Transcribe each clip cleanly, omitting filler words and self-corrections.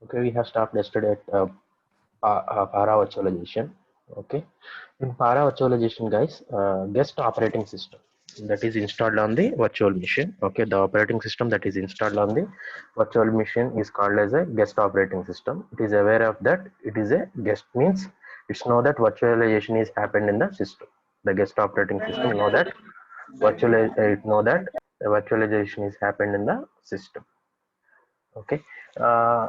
Okay, we have started yesterday at para virtualization. Okay, in para virtualization, guys, guest operating system that is installed on the virtual machine. Okay, the operating system that is installed on the virtual machine is called as a guest operating system. It is aware of that it is a guest, means it's know that virtualization is happened in the system. The guest operating system know that it know that the virtualization is happened in the system. Okay. Uh,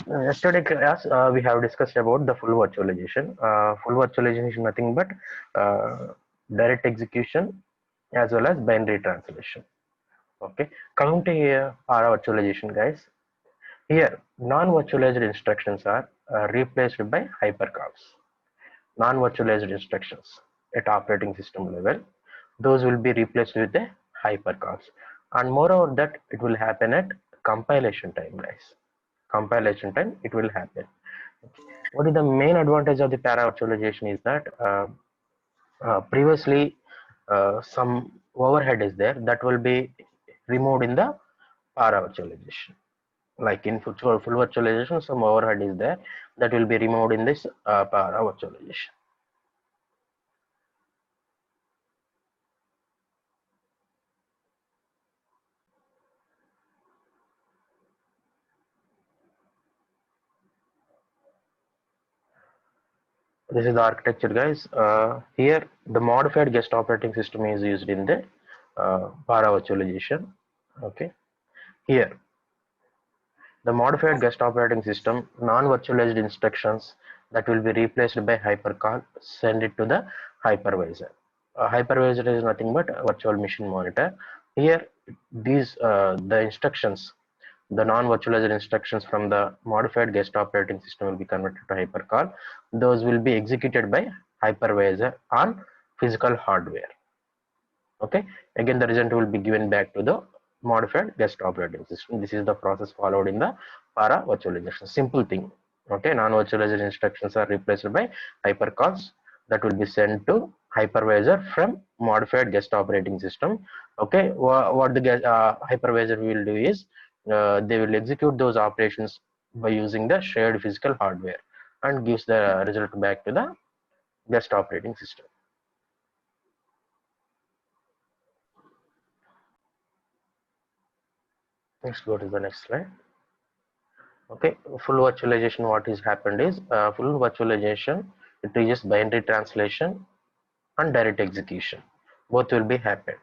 Yesterday class, we have discussed about the full virtualization. Full virtualization is nothing but direct execution as well as binary translation. Okay. Coming to here, para virtualization, guys. Here, non-virtualized instructions are replaced by hypercalls. Non-virtualized instructions at operating system level, those will be replaced with the hypercalls. And moreover, that it will happen at compilation time, guys. Compilation time it will happen. What is the main advantage of the para virtualization is that previously some overhead is there that will be removed in the para virtualization. Like in full virtualization, some overhead is there that will be removed in this para virtualization. This is the architecture, guys. Here, the modified guest operating system is used in the para virtualization. Okay. Here, the modified guest operating system, non-virtualized instructions that will be replaced by hypercall, send it to the hypervisor. Hypervisor is nothing but a virtual machine monitor. Here, the instructions, the non-virtualized instructions from the modified guest operating system will be converted to hypercall. Those will be executed by hypervisor on physical hardware. Okay, again the result will be given back to the modified guest operating system. This is the process followed in the para virtualization. Simple thing. Okay, non-virtualized instructions are replaced by hypercalls that will be sent to hypervisor from modified guest operating system. Okay, what the hypervisor will do is they will execute those operations by using the shared physical hardware and gives the result back to the guest operating system. Let's go to the next slide. Okay, full virtualization, what is happened is full virtualization, it uses binary translation and direct execution. Both will be happened.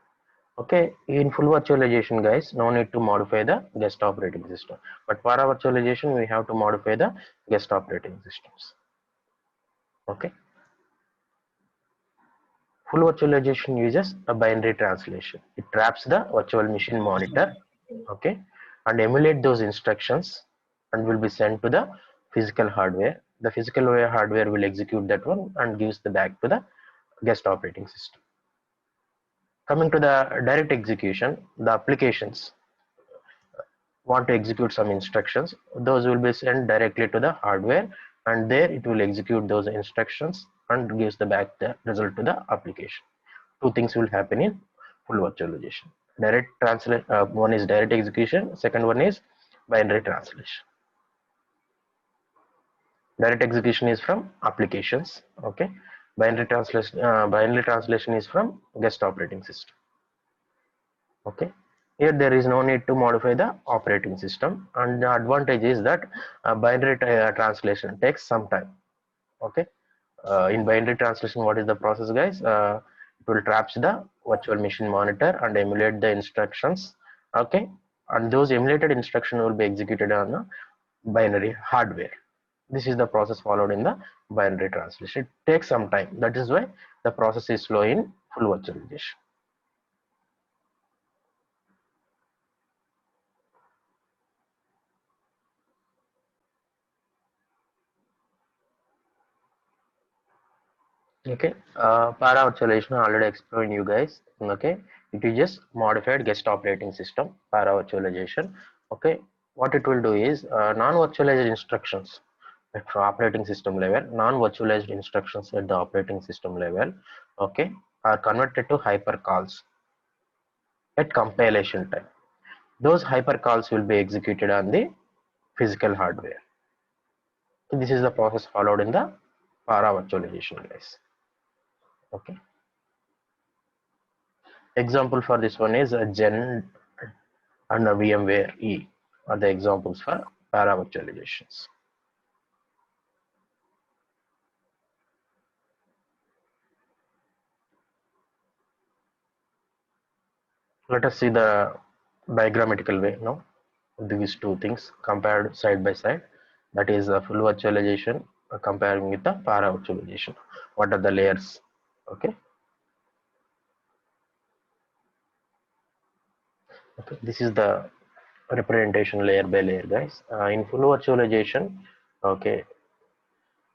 Okay, in full virtualization, guys, no need to modify the guest operating system. But para virtualization, we have to modify the guest operating systems. Okay. Full virtualization uses a binary translation. It traps the virtual machine monitor, okay, and emulate those instructions and will be sent to the physical hardware. The physical hardware will execute that one and gives the back to the guest operating system. Coming to the direct execution, the applications want to execute some instructions, those will be sent directly to the hardware and there it will execute those instructions and gives the back the result to the application. Two things will happen in full virtualization. Direct translation, one is direct execution, second one is binary translation. Direct execution is from applications, okay. Binary translation is from guest operating system, okay. Here there is no need to modify the operating system, and the advantage is that binary translation takes some time. Okay, in binary translation, what is the process, guys? It will traps the virtual machine monitor and emulate the instructions. Okay, and those emulated instructions will be executed on the binary hardware. This is the process followed in the binary translation. It takes some time. That is why the process is slow in full virtualization. Okay, para virtualization I already explained you guys. Okay, it is just modified guest operating system, para virtualization. Okay, what it will do is non-virtualized instructions at operating system level, non-virtualized instructions at the operating system level, okay, are converted to hypercalls at compilation time. Those hypercalls will be executed on the physical hardware. This is the process followed in the para virtualization, guys. Okay. Example for this one is a Gen and a VMware E are the examples for para virtualizations. Let us see the diagrammatical way now. These two things compared side by side. That is a full virtualization comparing with the para virtualization. What are the layers? Okay. Okay. This is the representation layer by layer, guys. In full virtualization, okay,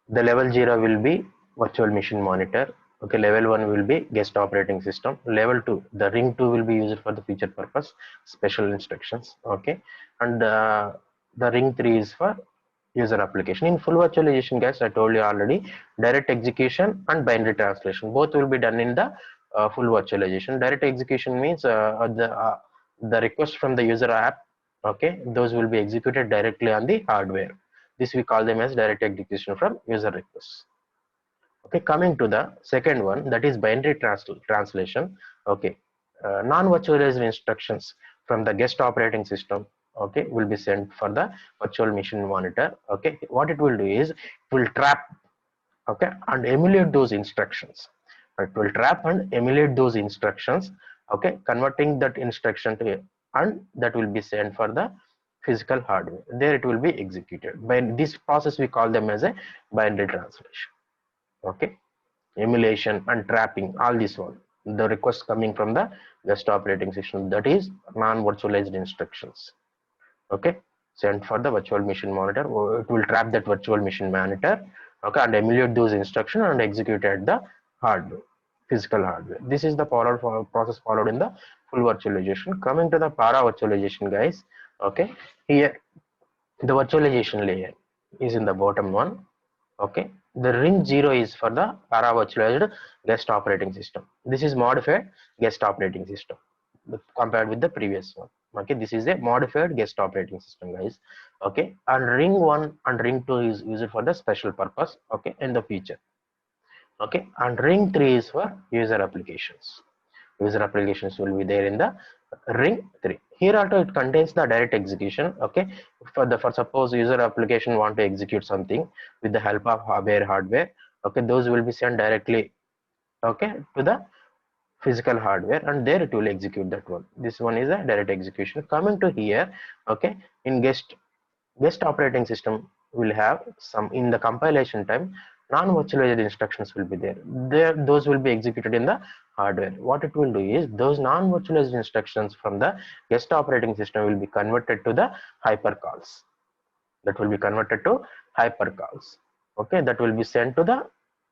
the level 0 will be virtual machine monitor. Okay, level 1 will be guest operating system. Level 2, the ring 2 will be used for the feature purpose, special instructions. Okay, and the ring 3 is for user application. In full virtualization, guys, I told you already, direct execution and binary translation both will be done in the full virtualization. Direct execution means the request from the user app, okay, those will be executed directly on the hardware. This we call them as direct execution from user requests. Okay, coming to the second one, that is binary translation. Okay, non-virtualized instructions from the guest operating system, okay, will be sent for the virtual machine monitor. Okay, what it will do is it will trap, okay, and emulate those instructions. It will trap and emulate those instructions, okay, converting that instruction to and that will be sent for the physical hardware. There it will be executed. By this process we call them as a binary translation. Okay, emulation and trapping, all this one, the request coming from the guest operating system, that is non-virtualized instructions. Okay, sent for the virtual machine monitor. It will trap that virtual machine monitor, okay, and emulate those instructions and execute at the hardware, physical hardware. This is the process followed in the full virtualization. Coming to the para virtualization, guys, okay, here the virtualization layer is in the bottom one. Okay, the ring 0 is for the para virtualized guest operating system. This is modified guest operating system compared with the previous one. Okay, this is a modified guest operating system, guys. Okay, and ring 1 and ring 2 is used for the special purpose, okay, in the future. Okay, and ring 3 is for user applications. User applications will be there in the ring 3. Here also it contains the direct execution. Okay, for suppose user application want to execute something with the help of hardware, okay, those will be sent directly, okay, to the physical hardware, and there it will execute that one. This one is a direct execution. Coming to here, okay, in guest operating system will have some, in the compilation time, non-virtualized instructions will be there. Those will be executed in the hardware. What it will do is those non-virtualized instructions from the guest operating system will be converted to the hypercalls. That will be converted to hypercalls. Okay, that will be sent to the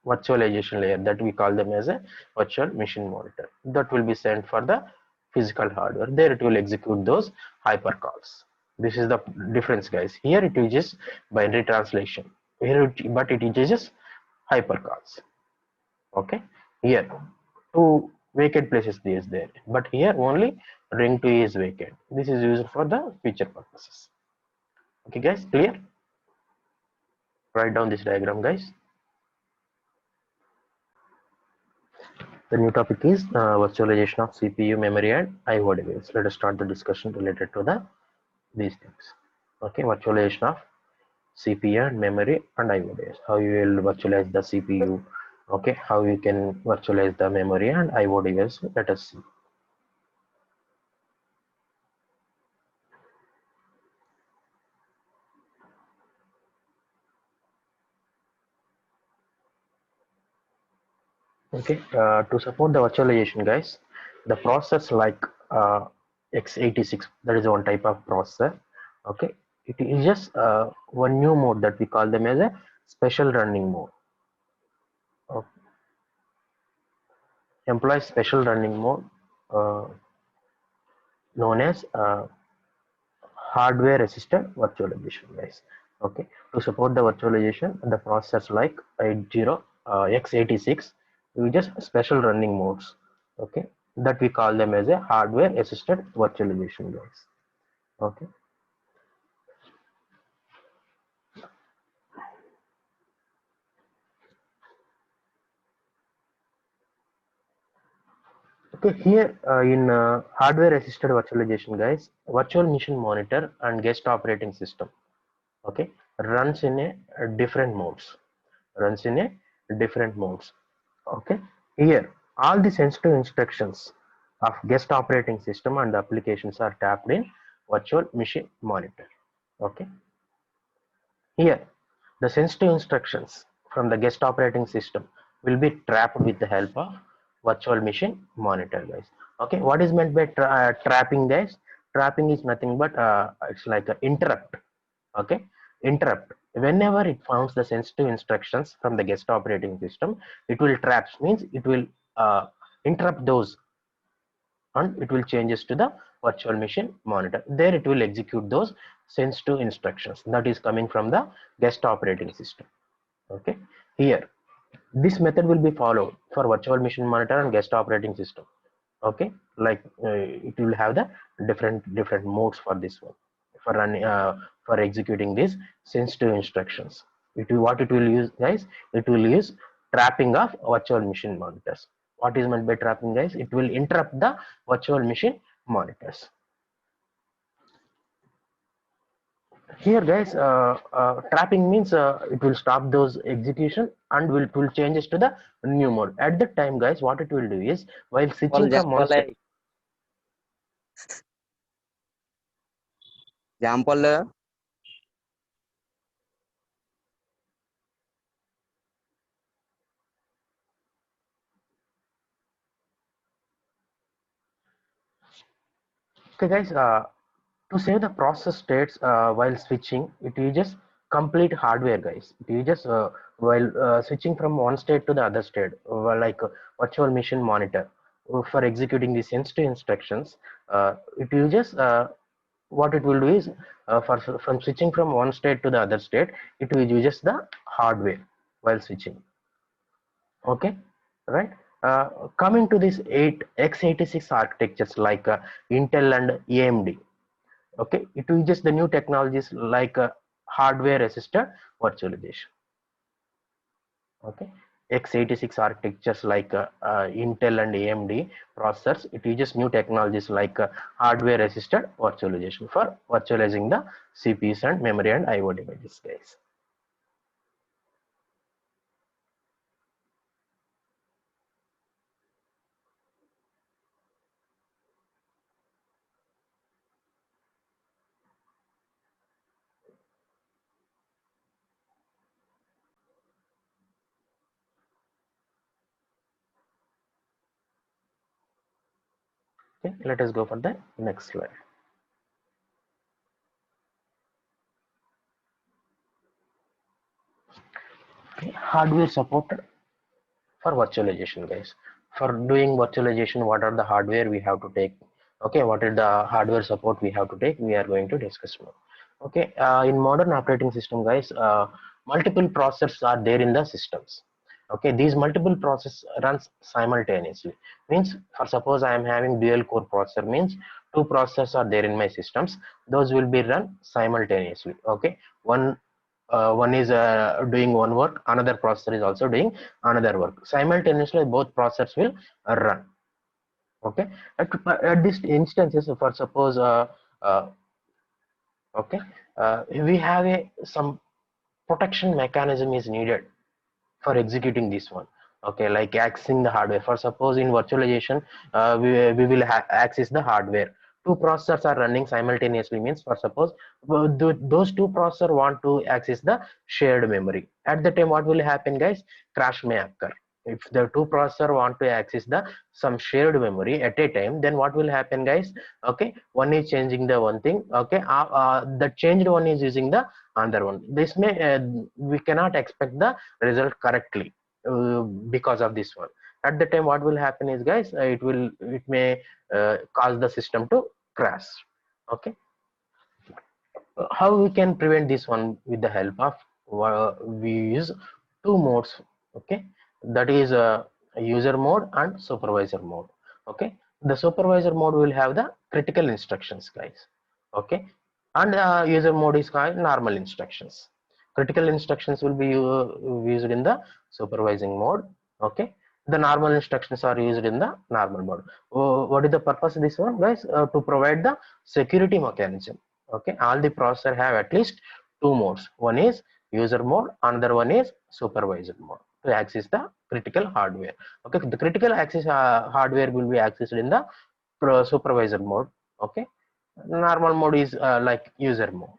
virtualization layer, that we call them as a virtual machine monitor. That will be sent for the physical hardware. There it will execute those hypercalls. This is the difference, guys. Here it uses binary translation. Here but it uses hypercalls. Okay. Here two vacant places is there, but here only ring 2 is vacant. This is used for the feature purposes. Okay, guys, clear? Write down this diagram, guys. The new topic is virtualization of CPU, memory, and I/O device. Let us start the discussion related to these things. Okay, virtualization of CPU and memory and I/O device. How you will virtualize the CPU? Okay, how you can virtualize the memory and I/O device? Let us see. Okay, to support the virtualization, guys, the process like x86, that is one type of processor. Okay, it is just one new mode that we call them as a special running mode. Okay. Employs special running mode uh, known as hardware assisted virtualization, guys. Okay, to support the virtualization, the processors like 80 x86 we just special running modes, okay, that we call them as a hardware assisted virtualization, guys. Okay, Okay, here in hardware assisted virtualization, guys, virtual machine monitor and guest operating system, okay, runs in a different modes, runs in a different modes. Okay, here all the sensitive instructions of guest operating system and applications are tapped in virtual machine monitor. Okay, here the sensitive instructions from the guest operating system will be trapped with the help of virtual machine monitor, guys. Okay, what is meant by trapping, guys? Trapping is nothing but it's like an interrupt. Okay, interrupt, whenever it finds the sensitive instructions from the guest operating system, it will traps, means it will interrupt those, and it will changes to the virtual machine monitor. There it will execute those sensitive instructions that is coming from the guest operating system. Okay, here this method will be followed for virtual machine monitor and guest operating system. Okay, like it will have the different modes for this one, for running for executing these sensitive instructions. It will, what it will use, guys, it will use trapping of virtual machine monitors. What is meant by trapping, guys? It will interrupt the virtual machine monitors. Here, guys, trapping means it will stop those execution and will changes to the new mode. At that time, guys, what it will do is, while switching from one state. Example, Okay, guys, to save the process states while switching, it uses complete hardware, guys. It uses while switching from one state to the other state, like virtual machine monitor. For executing the sensitive instructions, it uses what it will do is, from switching from one state to the other state, it will uses the hardware while switching. Okay, right. Coming to this 8x86 architectures like Intel and AMD. Okay, it uses the new technologies like hardware assisted virtualization. Okay, x86 architectures like Intel and AMD processors, it uses new technologies like hardware assisted virtualization for virtualizing the CPUs and memory and IO devices, guys. Okay, let us go for the next slide. Okay, hardware support for virtualization, guys. For doing virtualization, what are the hardware we have to take? Okay, what is the hardware support we have to take? We are going to discuss more. Okay, in modern operating system, guys, multiple processors are there in the systems. Okay, these multiple process runs simultaneously, means for suppose I am having dual core processor, means two processors are there in my systems, those will be run simultaneously. Okay, one is doing one work, another processor is also doing another work. Simultaneously, both processors will run. Okay, at this instances, for suppose, uh, okay, we have some protection mechanism is needed for executing this one. Okay, like accessing the hardware. For suppose in virtualization, we will access the hardware. Two processors are running simultaneously, means for suppose those two processors want to access the shared memory. At the time, what will happen, guys? Crash may occur. If the two processor want to access the some shared memory at a time, then what will happen, guys? Okay, one is changing the one thing. Okay, the changed one is using the another one. This may we cannot expect the result correctly because of this one. At the time, what will happen is, guys, it may cause the system to crash. Okay, how we can prevent this one? With the help of we use two modes. Okay, that is user mode and supervisor mode. Okay, the supervisor mode will have the critical instructions, guys. Okay, and user mode is called normal instructions. Critical instructions will be used in the supervising mode. Okay, the normal instructions are used in the normal mode. What is the purpose of this one, guys? To provide the security mechanism. Okay, all the processor have at least two modes. One is user mode, another one is supervisor mode to access the critical hardware. Okay, the critical access hardware will be accessed in the supervisor mode. Okay, normal mode is like user mode.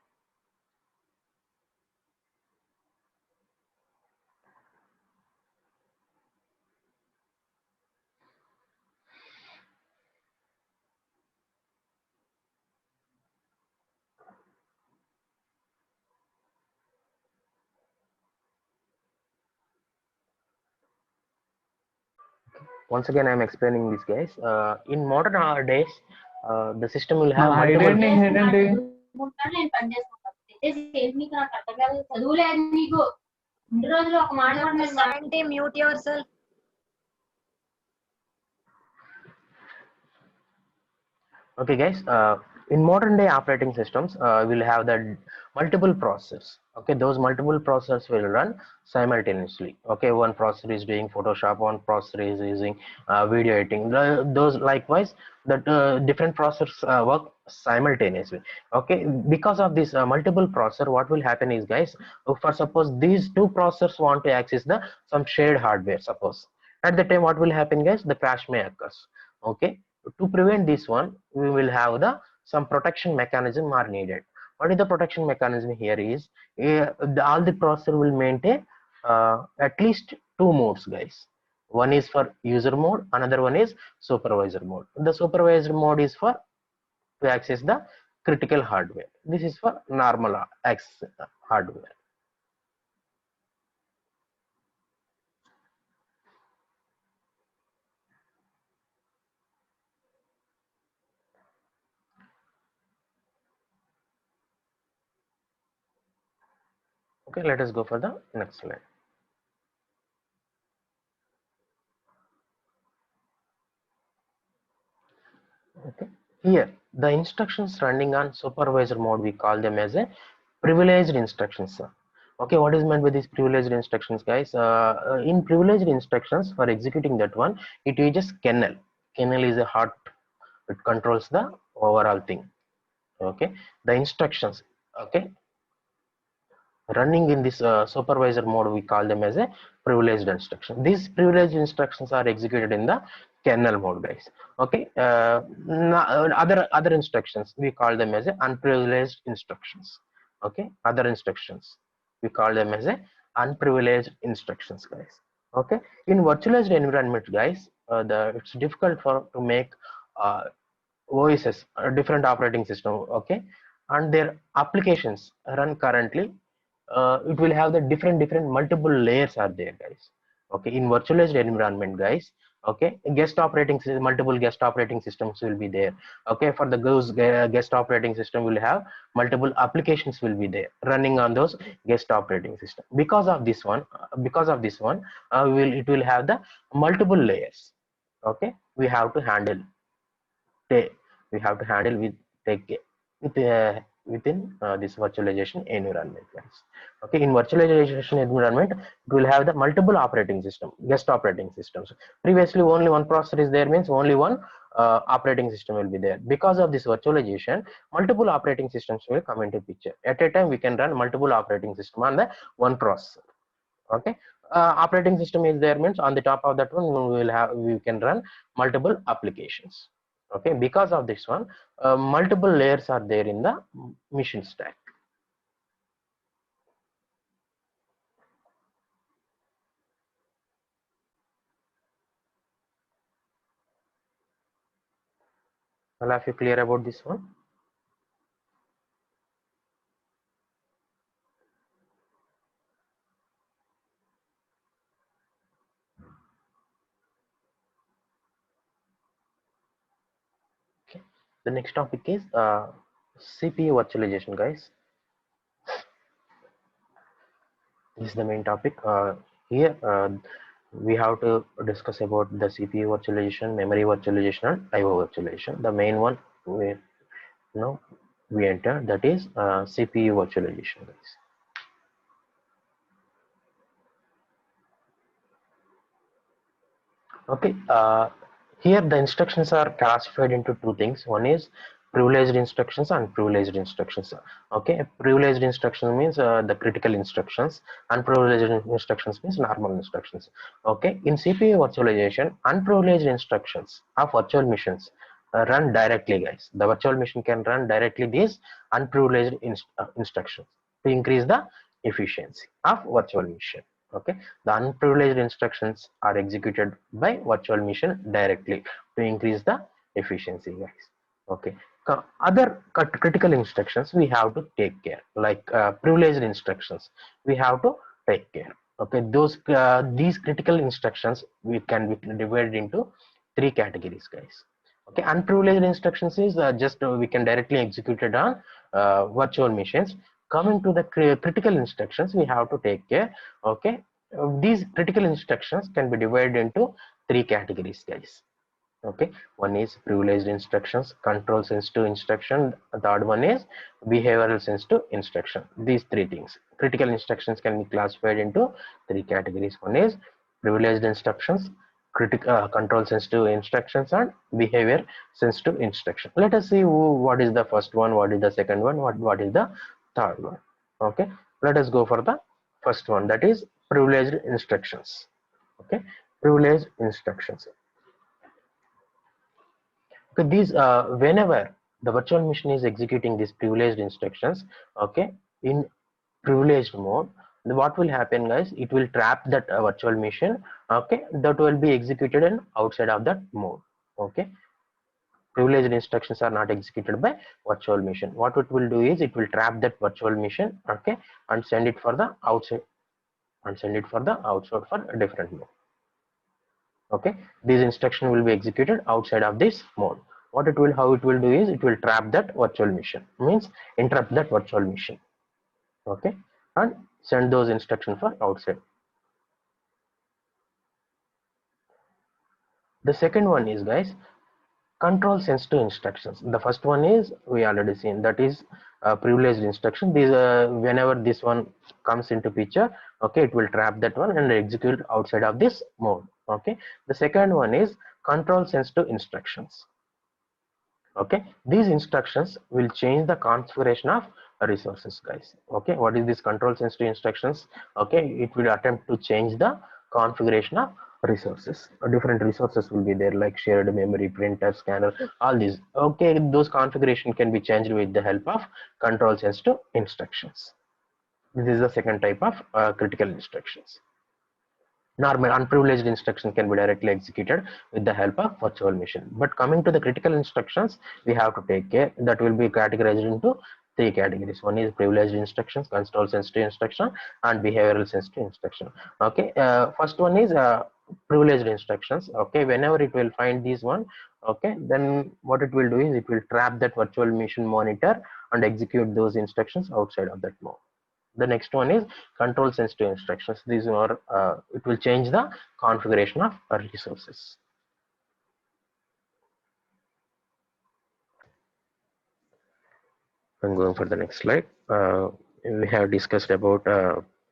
Once again, I am explaining this, guys. In modern days, the system will have multiple. Mute yourself. Okay, guys. In modern day operating systems, we'll have the multiple processors. Okay, those multiple processors will run simultaneously. Okay, one processor is doing Photoshop, one processor is using video editing. Those likewise, that different processors work simultaneously. Okay, because of this multiple processor, what will happen is, guys, for suppose these two processors want to access the some shared hardware. Suppose at the time, what will happen, guys? The crash may occur. Okay, to prevent this one, we will have the some protection mechanism are needed. What is the protection mechanism here is all the processor will maintain at least two modes, guys. One is for user mode, another one is supervisor mode. The supervisor mode is for to access the critical hardware. This is for normal access hardware. Okay, let us go for the next slide. Okay, here the instructions running on supervisor mode, we call them as a privileged instructions. Okay, what is meant by these privileged instructions, guys? In privileged instructions, for executing that one, it uses kernel. Kernel is a heart, it controls the overall thing. Okay, the instructions, okay, running in this supervisor mode, we call them as a privileged instruction. These privileged instructions are executed in the kernel mode, guys. Okay, other instructions, we call them as a unprivileged instructions. Okay, other instructions, we call them as a unprivileged instructions, guys. Okay, in virtualized environment, guys, it's difficult for to make uh, OSs, different operating system, okay, and their applications run currently. It will have the different multiple layers are there, guys. Okay, in virtualized environment, guys. Okay, guest operating system, multiple guest operating systems will be there. Okay, for the guest operating system will have multiple applications will be there running on those guest operating system. Because of this one, it will have the multiple layers. Okay, we have to handle we have to handle with take with within this virtualization environment, guys. Okay, in virtualization environment, it will have the multiple operating system, guest operating systems. Previously only one processor is there, means only one operating system will be there. Because of this virtualization, multiple operating systems will come into picture. At a time we can run multiple operating system on the one processor. Okay, operating system is there, means on the top of that one we can run multiple applications. Okay, because of this one, multiple layers are there in the machine stack. All of you clear about this one? Okay, the next topic is CPU virtualization, guys. This is the main topic. Here we have to discuss about the CPU virtualization, memory virtualization, and IO virtualization. The main one we we enter, that is CPU virtualization, guys. Okay, here the instructions are classified into two things. One is privileged instructions and privileged instructions. Okay, privileged instruction means the critical instructions, unprivileged instructions means normal instructions. Okay, in CPU virtualization, unprivileged instructions of virtual machines run directly, guys. The virtual machine can run directly these unprivileged instructions to increase the efficiency of virtual machine. Okay, the unprivileged instructions are executed by virtual machine directly to increase the efficiency, guys. Okay, other critical instructions we have to take care, like privileged instructions we have to take care. Okay, those these critical instructions we can be divided into three categories, guys. Okay, unprivileged instructions is just we can directly execute it on virtual machines. Coming to the critical instructions, we have to take care. Okay, these critical instructions can be divided into three categories, guys. Okay, one is privileged instructions, control sensitive instruction. The third one is behavioral sensitive instruction. These three things, critical instructions, can be classified into three categories. One is privileged instructions, critical control sensitive instructions, and behavior sensitive instruction. Let us see what is the first one, what is the second one, what is the third one. Okay, let us go for the first one, that is privileged instructions. Okay, privileged instructions. Okay, these whenever the virtual machine is executing these privileged instructions, okay, in privileged mode, what will happen, guys? It will trap that virtual machine. Okay, that will be executed in outside of that mode. Okay, privileged instructions are not executed by virtual machine. What it will do is it will trap that virtual machine. Okay, and send it for the outside for a different mode. Okay, these instruction will be executed outside of this mode. What it will, how it will do is it will trap that virtual machine, means interrupt that virtual machine. Okay, and send those instructions for outside. The second one is, guys, control sensitive instructions. The first one is we already seen, that is privileged instruction. These whenever this one comes into picture, okay, it will trap that one and execute outside of this mode. Okay, the second one is control sensitive instructions. Okay, these instructions will change the configuration of resources, guys. Okay, what is this control sensitive instructions? Okay, it will attempt to change the configuration of resources. Different resources will be there, like shared memory, printer, scanner, all these. Okay, those configuration can be changed with the help of control sensitive instructions. This is the second type of critical instructions. Normal unprivileged instruction can be directly executed with the help of virtual machine. But coming to the critical instructions, we have to take care, that will be categorized into three categories. One is privileged instructions, control sensitive instruction, and behavioral sensitive instruction. Okay, first one is privileged instructions. Okay, whenever it will find this one, okay, then what it will do is it will trap that virtual machine monitor and execute those instructions outside of that mode. The next one is control sensitive instructions. These are it will change the configuration of resources. I'm going for the next slide. We have discussed about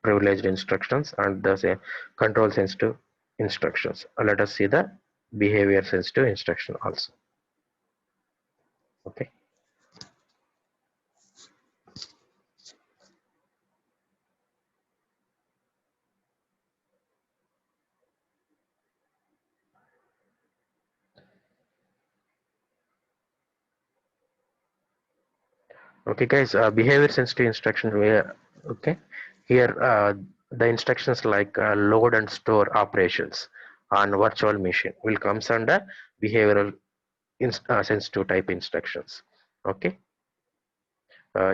privileged instructions and the control sensitive instructions. Let us see the behavior sensitive instruction also. Okay. Okay, guys, behavior sensitive instruction where, okay, here the instructions like load and store operations on virtual machine will comes under behavioral sensitive type instructions. Okay,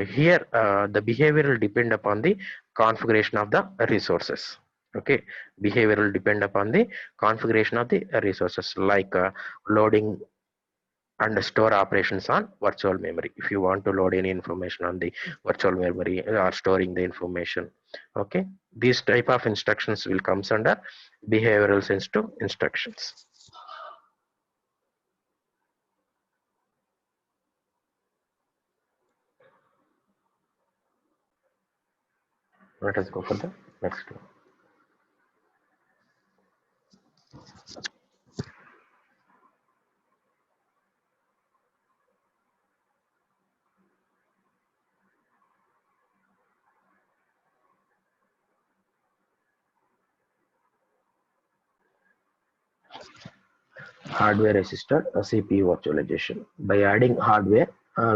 here the behavior will depend upon the configuration of the resources. Okay, behavior will depend upon the configuration of the resources, like loading and store operations on virtual memory. If you want to load any information on the virtual memory or storing the information, okay, these type of instructions will comes under behavioral sensitive instructions. Let us go for the next one. hardware assisted CPU virtualization. By adding hardware,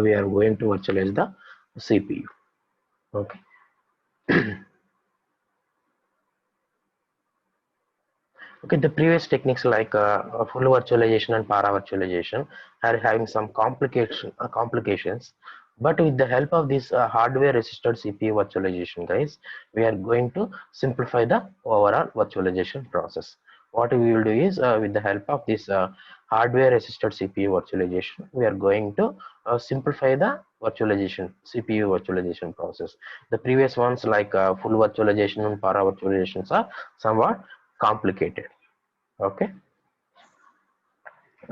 we are going to virtualize the CPU. Okay. Okay, the previous techniques like full virtualization and para virtualization are having some complications, but with the help of this hardware resisted CPU virtualization, guys, we are going to simplify the overall virtualization process. What we will do is with the help of this hardware resisted CPU virtualization, we are going to simplify the virtualization CPU virtualization process. The previous ones like full virtualization and para virtualizations are somewhat complicated. Okay,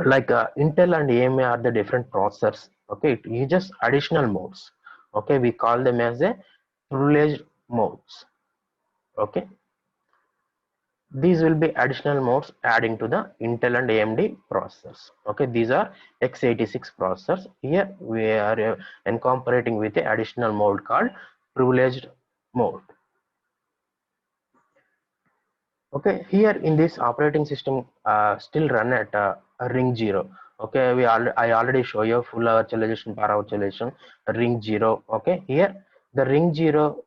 like Intel and AMA are the different processors. Okay, it uses additional modes. Okay, we call them as a privileged modes. Okay, these will be additional modes adding to the Intel and AMD processors. Okay, these are x86 processors. Here we are incorporating with a additional mode called privileged mode. Okay, here in this operating system still run at ring 0. Okay, I already show you full virtualization, para virtualization, ring 0. Okay, here the ring 0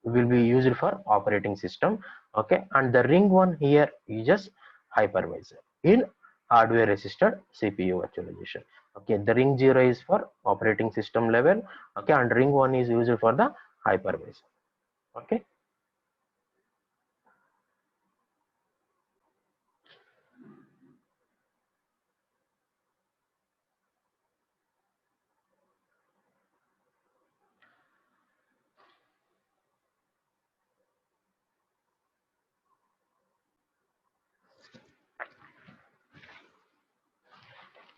will be used for operating system. Okay, and the ring 1 here is just hypervisor in hardware resisted CPU virtualization. Okay, the ring 0 is for operating system level. Okay, and ring 1 is used for the hypervisor. Okay.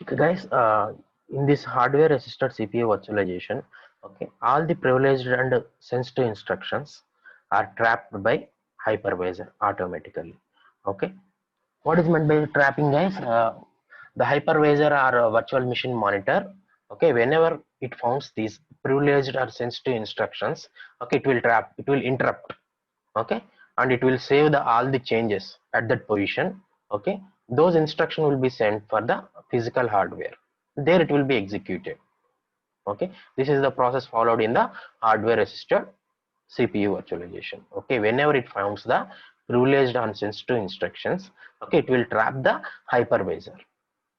Okay, guys, in this hardware assisted CPU virtualization, okay, all the privileged and sensitive instructions are trapped by hypervisor automatically. Okay, what is meant by trapping, guys? The hypervisor or virtual machine monitor, okay, whenever it finds these privileged or sensitive instructions, okay, it will interrupt. Okay, and it will save the all the changes at that position. Okay, those instructions will be sent for the physical hardware, there it will be executed. Okay, this is the process followed in the hardware assisted CPU virtualization. Okay, whenever it finds the privileged and sensitive instructions, okay, it will trap the hypervisor.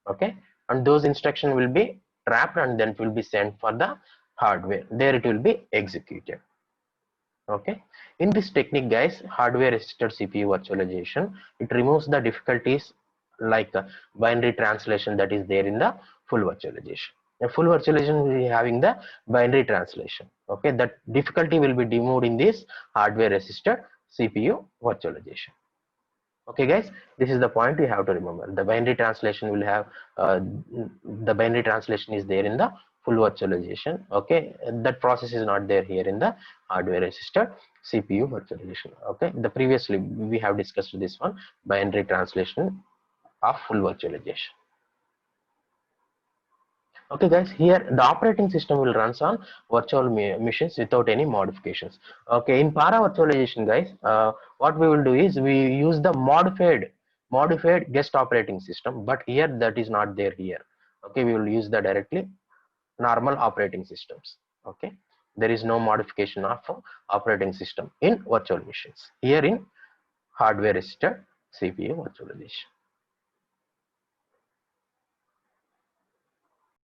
Okay, and those instructions will be trapped and then it will be sent for the hardware, there it will be executed. Okay, in this technique, guys, hardware assisted CPU virtualization, it removes the difficulties like binary translation that is there in the full virtualization. The full virtualization will be having the binary translation. Okay, that difficulty will be removed in this hardware assisted CPU virtualization. Okay, guys, this is the point we have to remember. The binary translation will have the binary translation is there in the full virtualization. Okay, that process is not there here in the hardware assisted CPU virtualization. Okay, the previously we have discussed this one, binary translation of full virtualization. Okay, guys, here the operating system will runs on virtual machines without any modifications. Okay, in para virtualization, guys, what we will do is we use the modified guest operating system, but here that is not there here. Okay, we will use the directly normal operating systems. Okay, there is no modification of operating system in virtual machines here in hardware assisted CPU virtualization.